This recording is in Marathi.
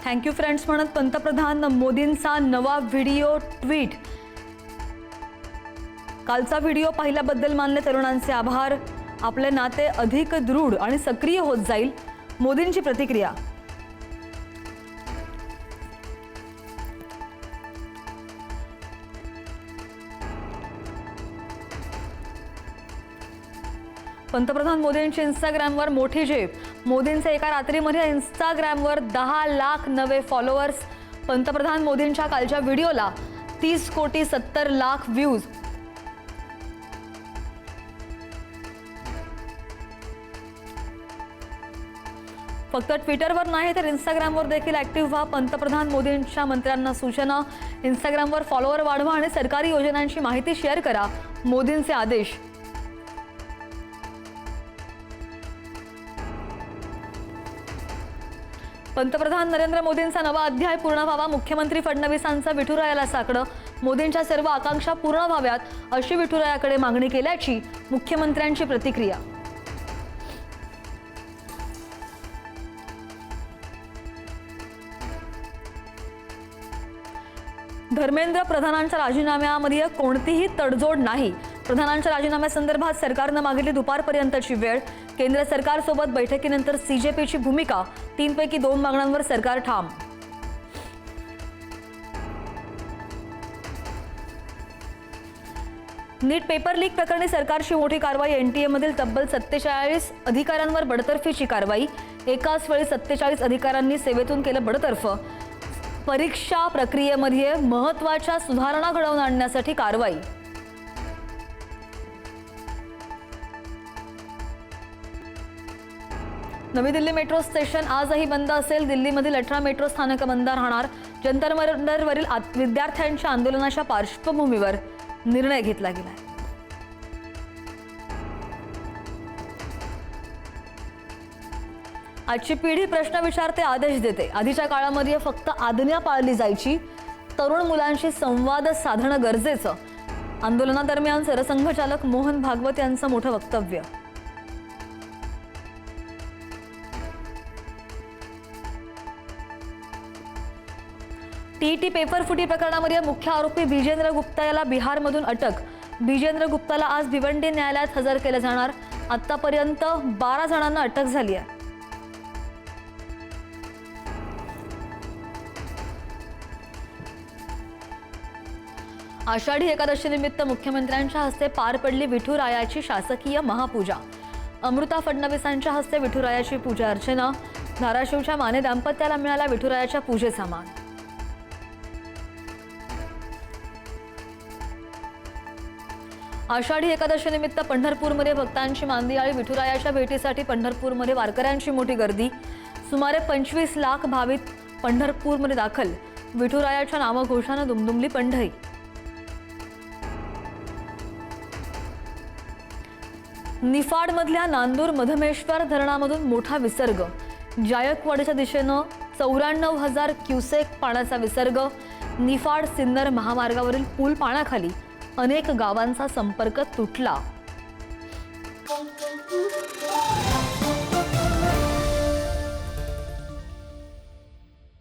थँक्यू फ्रेंड्स म्हणत पंतप्रधान मोदींचा नवा व्हिडिओ ट्विट। कालचा व्हिडिओ पाहिल्याबद्दल मानले तरुणांचे आभार। आपले नाते अधिक दृढ आणि सक्रिय होत जाईल, मोदींची प्रतिक्रिया। पंतप्रधान मोदींची इंस्टाग्रामवर मोठी झेप। मोदींचे एका रात्रीमध्ये इंस्टाग्रामवर 10 लाख नवे फॉलोअर्स। पंतप्रधान मोदींच्या कालच्या व्हिडिओला 30,70,00,000 व्ह्यूज। फक्त ट्विटरवर नाही तर इंस्टाग्रामवर देखील ऍक्टिव्ह व्हा। पंतप्रधान मोदींच्या मंत्र्यांना सूचना। इंस्टाग्रामवर फॉलोअर वाढवा आणि सरकारी योजनांची माहिती शेअर करा, मोदींचे आदेश। पंतप्रधान नरेंद्र मोदींचा नवा अध्याय पूर्ण व्हावा। मुख्यमंत्री फडणवीसांचा विठुरायाला साकडं। मोदींच्या सर्व आकांक्षा पूर्ण व्हाव्यात अशी विठुरायाकडे मागणी केल्याची मुख्यमंत्र्यांची प्रतिक्रिया। धर्मेंद्र प्रधानांच्या राजीनाम्यामध्ये कोणतीही तडजोड नाही। प्रधानांच्या राजीनाम्यासंदर्भात सरकारने मागितली दुपारपर्यंतची वेळ। केंद्र सरकारसोबत बैठकीनंतर सीजेपीची भूमिका। 3 पैकी 2 मागण्यांवर सरकार ठाम। नीट पेपर लीक प्रकरणी सरकारची मोठी कारवाई। एनटीए मधील तब्बल 47 अधिकाऱ्यांवर बडतर्फीची कारवाई। एकाच वेळी 47 अधिकाऱ्यांनी सेवेतून केलं बडतर्फ। परीक्षा प्रक्रियेमध्ये महत्त्वाच्या सुधारणा घडवून आणण्यासाठी कारवाई। नवी दिल्ली मेट्रो स्टेशन आजही बंद असेल। दिल्लीमधील 18 मेट्रो स्थानक बंद राहणार। जंतर मंतरवरील विद्यार्थ्यांच्या आंदोलनाच्या पार्श्वभूमीवर निर्णय घेतला गेला। आजची पिढी प्रश्न विचारते, आदेश देते। आधीच्या काळामध्ये फक्त आज्ञा पाळली जायची। तरुण मुलांशी संवाद साधणं गरजेचं। आंदोलनादरम्यान सरसंघचालक मोहन भागवत यांचं मोठं वक्तव्य। टीईटी पेपर फुटी प्रकरणामध्ये मुख्य आरोपी बिजेंद्र गुप्ता याला बिहारमधून अटक। बिजेंद्र गुप्ताला आज भिवंडी न्यायालयात हजर केले जाणार। आतापर्यंत 12 जणांना अटक झाली आहे। आषाढी एकादशीनिमित्त मुख्यमंत्र्यांच्या हस्ते पार पडली विठुरायाची शासकीय महापूजा। अमृता फडणवीसांच्या हस्ते विठुरायाची पूजा अर्चना। धाराशिवच्या माने दाम्पत्याला मिळाला विठुरायाच्या पूजेचा मान। आषाढी एकादशीनिमित्त पंढरपूरमध्ये भक्तांची मांदियाळी। विठुरायाच्या भेटीसाठी पंढरपूरमध्ये वारकऱ्यांची मोठी गर्दी। सुमारे 25 लाख भाविक पंढरपूरमध्ये दाखल। विठुरायाच्या नामघोषाने दुमदुमली पंढरी। निफाडमधल्या नांदूर मधमेश्वर धरणामधून मोठा विसर्ग। जायकवाडीच्या दिशेनं 94,000 क्युसेक पाण्याचा विसर्ग। निफाड सिन्नर महामार्गावरील पूल पाण्याखाली। अनेक गावांचा संपर्क तुटला।